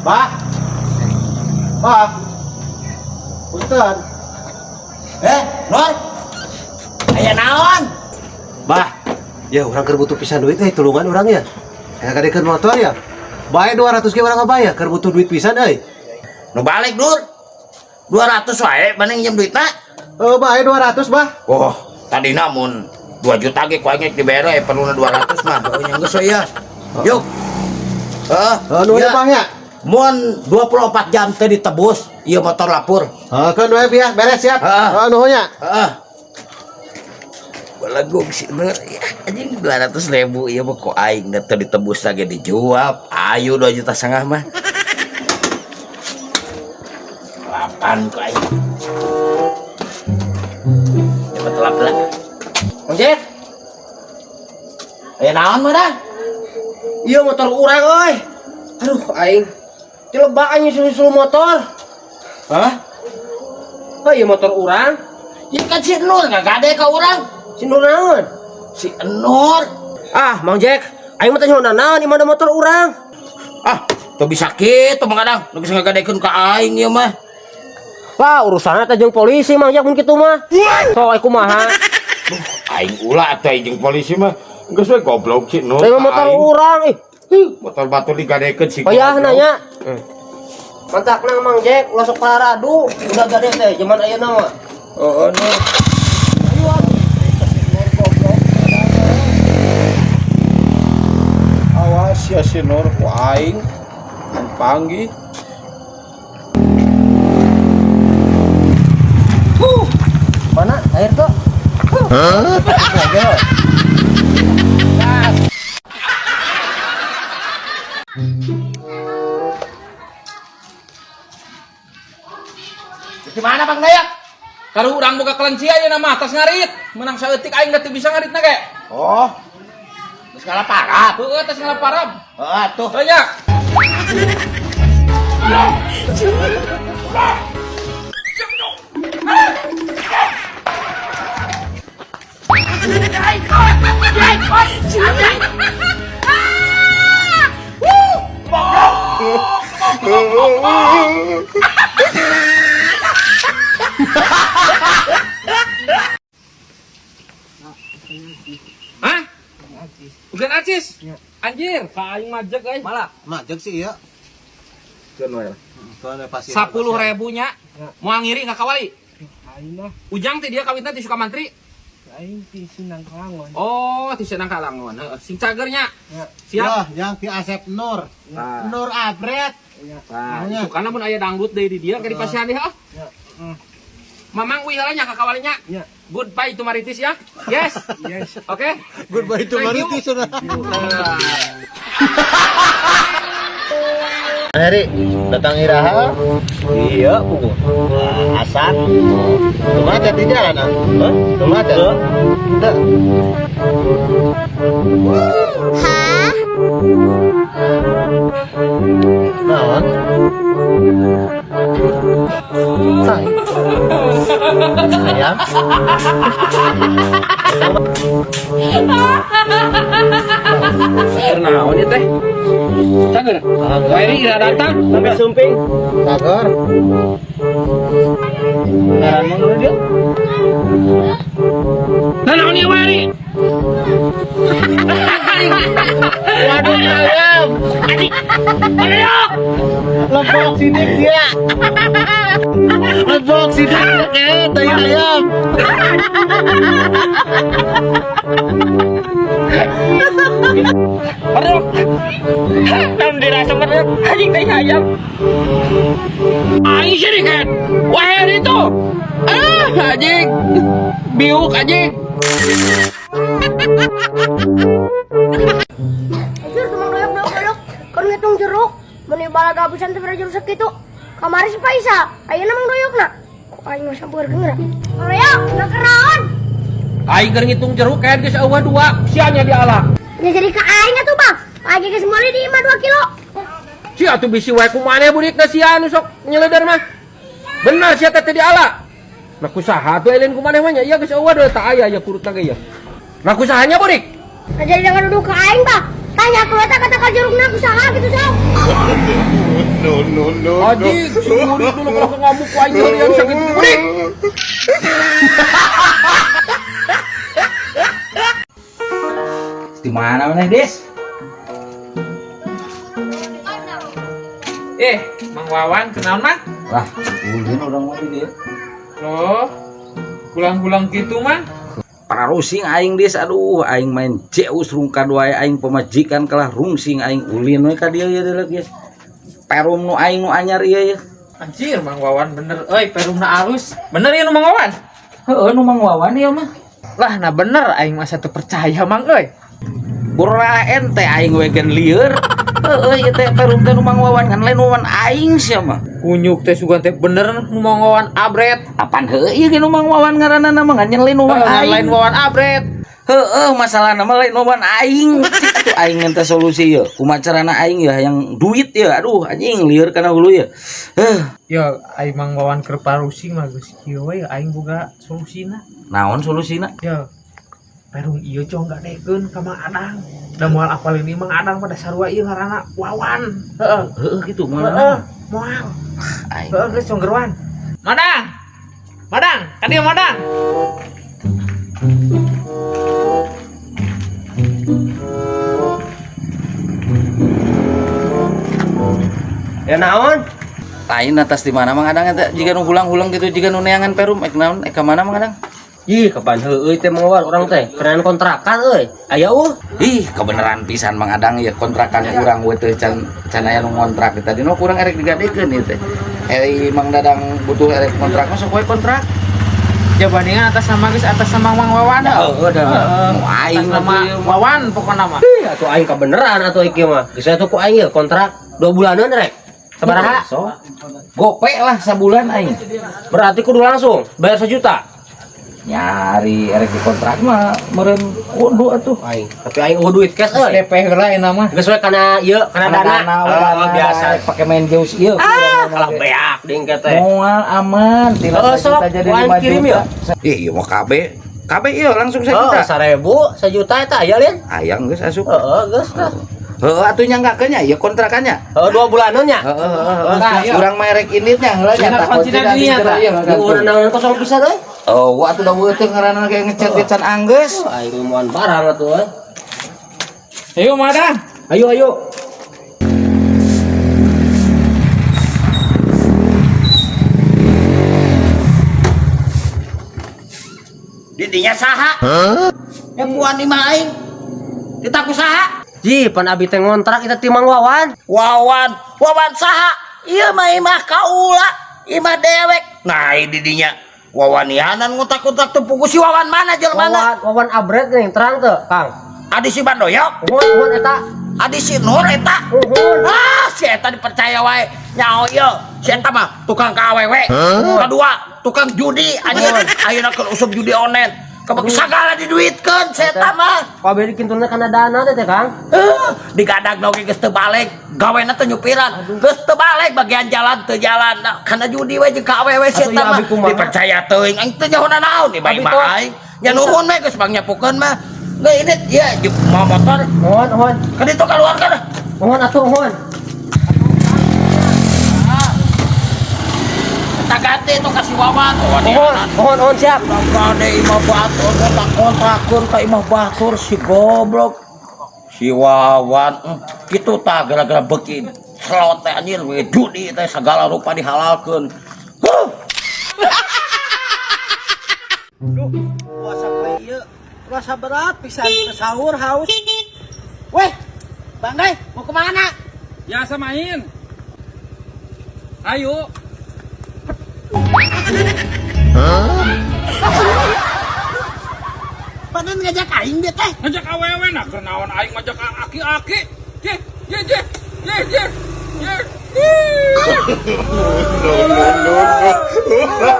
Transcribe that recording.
Bah. Bah. Punten. Nur. Aya naon? Bah. Ya orang keur butuh pisan duit tulungan orang ya. Ngadekeun motor ya. Bae 200 ge urang ngabaya keur butuh duit pisan euy. Nu balik Nur. 200 wae banding njem duitna. Bae 200 bah. Oh, tadi namun 2 juta ge ku aing dibayar perlu 200 mah. Oh nya geus ya. Yuk. Nu ya Bang ya. Mun 24 jam teh ditebus ieu motor lapur. Keun we ya beres siap. Nuhun nya. Balagog si Nur ya anjing 200.000 ieu mah ku aing teh ditebus lagi dijual. Ayo 2,5 juta mah. Lapan ku aing. Cepet telap-telap. Ojek. Aya naon mah dah? Iya motor urang euy. Aduh aing. Cilebak aing nyusul motor. Hah? Oh iya motor urang. Ya kan si Nur ngagade ka urang. Si Nur naon? Si Nur. Ah, Mang Jack, aing mah teh naon di mana motor urang? Ah, tuh bisa kitu mangadang. Nu bisa ngagadekeun ka aing ieu mah. Wah, urusanna teh jeung polisi Mang Jack mun kitu mah. Sok aya kumaha? Aing ulah atuh jeung polisi mah. Geus we goblok si Nur. Teh motor urang ih. Motor batur digadekeun si. Payahna nya. Mantakna Mang Jack, ulah sok paradu. Udah gade teh zaman ayeuna mah. Heeh, Nur. Awas ya si Nur ku aing panggih. Mana air tuh? Gimana Bang Dayak? Kalau urang boga kelenci aja nama atas ngarit, menang saeutik aing teu bisa ngaritna ge. Oh. Geus ngalaparap. Heueuh tos ngalaparab. Atuh. Teu nya. Hah? Bukan artis. Anjir, ka aing majeg euy. Malah Majeg sih ya. keun we. Soalnya pasti 10.000 nya. Moal ngiri ka kawali. Aing mah Ujang teh dia kawitna ti Sukamantri. aing ti Sinang Kalangon. Oh, ti Senang Kalangon. Heeh, sing cagernya. Ya. Siap. yang di Asep Nur. Nah. Nur Abret. Nah, Namanya. sukana mun aya dangdut deui di dieu ke dipasihan deui ah. Ya. Mamang wi heula nya ka kawalinya. Ya. Goodbye to Maritis ya. Yes. Yes. Oke. Goodbye to Thank you. Maritis sudah. Nah. Heri, datang Iraha. Iya, pukul. Asan. Macet di jalan, Hah? Macet. Tidak. Hah? Naon? Say. Sayang. Naon ieu teh? Cager. Wairi ira datang sampai sumping. Sagar. Ngaran mun dia? Nah, naon ieu Wairi? Waduh, ayam. Ayo. Lempok sidik dia. Lempok sidik tayu ayam. Aduh. Tam dirasa bener anjing teh ayam. Aing syirikan. Wairi itu. Anjing. Biuk anjing. Jur teman doyok. Kan ngitung jeruk. Meni balaga abusan teh jeruk sakitu. Kamari si Paisa. Ayeuna mang doyokna. Kok aing mah sampeur geura. Doyok, gak keraon. Aing keur ngitung jeruk kayak geus eueuh 2. Sianya dialak. Ya jadi ka aing atuh, Bang. Lagi geus meuli di imah 2 kilo. Si atuh bisi wae kumaneh budikna sia anu sok nyeleder mah. Benar sia teh dialak. Nah kusaha tuh elin kumaneh mah nya ieu geus eueuh deui tah aya ya kurutna ge ya. Nah kusahanya budik. Nah jadi jangan duduk ke aing, Bang. Tanya ke eta kata ka jerukna kusaha gitu, sok. Anjing, si Burik dulu kalau ngamuk ku aing yang sakit Burik. Di mana maneh, Des? Mang Wawan kenal mah? Lah, ulin orang mau dia. Loh, pulang-pulang gitu mah? Para rusing aing Des, aduh aing main Zeus rungkad wae aing pemajikan kalah rungsing aing ulin we ka dieu ya deuleuh geus. Perum nu aing nu anyar ieu ya. Anjir, Mang Wawan bener. Perumna alus. Bener ya nu Mang Wawan? Heeh, nu Mang Wawan ieu mah. Lah, nah bener aing mah satu percaya Mang Burra ente aing we gen lieur. Heeh, ieu teh perum teh nu Mang Wawan kan lain Wawan aing sia mah. Kunyuk teh sugan teh bener nu Mang Wawan abret. Apaan heuh ieu ge nu Mang Wawan ngaranna mah ngan lain Wawan aing. Lain Wawan abret. Heeh, masalahna mah lain Wawan aing. Atuh aing ngenta solusi ya. Kumaha carana aing ya yang duit ya. Aduh anjing lieur kana hulu ya. Ya, aing Mang Wawan keur parusing mah geus kieu we aing boga solusina. Naon solusina? Ya, perum ieu cong gadekeun ka Mang Adang. Da moal apal ini Mang Adang pada sarua ieu ngaranna Wawan. Heeh. Heeh gitu Heeh, mah. moal. Aing. Heeh, geus cong geruan. Madang. Madang, ka dieu Madang. Ya naon? Lain atas di mana Mang Adang eta jika nu hulang-hulang gitu jika nu neangan perum naon ka mana Mang Adang? Ih, kapan heueuy teh mawar orang teh? Kerenan kontrakan euy. Aya Ih, kebenaran pisan Mang Adang ya kontrakan urang we teh can aya nu ngontrak tadi nu kurang erek digadekeun ieu teh. Mang Dadang butuh erek kontrak mah sok we kontrak. Jabandingan atas nama geus atas nama Mang Wawan. Heeh dah. Nu aing Nama Wawan pokokna mah. Ih, atuh aing kabeneran atuh ieu mah. Geus atuh ku aing ye kontrak 2 bulanan rek. Sabaraha? So, gope lah sabulan aing. Berarti kudu langsung bayar 1 juta. Nyari erek di kontrak mah meureun kudu atuh. Aing, tapi aing eueuh duit cash euy. DP heula euna mah. Geus we kana ieu, kana dana. Biasa pakai main Zeus ieu. Kalah beak ding teh. Moal aman, Heeh, sok, jadi aing 5 kirim juta. ya. Ih, ieu mah KB ieu langsung 1 Oh, juta. 1000, 1 juta eta aya lin. Ayang geus asup. Heeh, geus tah. Heeh, atuh nyanggakeun nya ieu kontrakannya. Heeh, 2 bulanan nya. Heeh. Urang merek initnya heula nya Cina takon Cina dunia, tak? Di urang kosong pisan euy. Oh, gua atuh da beuteung ngaranna kayak ngecat-ngecat anggeus. Aing moal barang atuh euy. Ayo Madang. Ayo ayo. Didinya saha? Embuan di mah aing. Ditaku saha? Ji, pan abi teh ngontrak kita timang Wawan. Wawan saha? Ieu mah imah kaula, imah dewek. Nah, didinya wawanianan ngotak-ngotak teu pugu si Wawan mana jelmana? Wawan abret nih, terang teu, Kang. Adi si Bandoyok, Uhun eta. adi si Nur eta. Si eta dipercaya wae. Nyao ieu, si eta mah tukang KAWW. Kedua, tukang judi anjeun. Ayeuna keur usum judi online. Kabeh sagala diduitkeun si eta mah. Kabeh dikintuna kana dana teh, Kang. Digadag oge geus teu balik. Gawena teu nyupiran. Geus teu balik bagian jalan teu jalan. Nah, kana judi we jeung KAWW si eta mah. Dipercaya teuing. Aing teu nyaho naon ieu mah aing. Nya nuhun we geus bang nyapukeun mah. Nggak ini ya mau motor. Uhun. Kan itu keluar kan? Uhun atuh uhun. Kita ganti itu kasih Wawan. Uhun siap. Gade imah batur, kontrak-kontrakun ka imah batur si goblok. Si Wawan, kitu tah gara-gara beuki slot teh anjir we judi teh segala rupa dihalalkeun. Puasa bae ieu. Puasa berat pisan sahur haus. Weh, Bang Day, mau kemana? Biasa main. Ayo. Panen ngajak aing dia teh. Ngajak awewe nah kenaon aing ngajak aki-aki. Ye. No.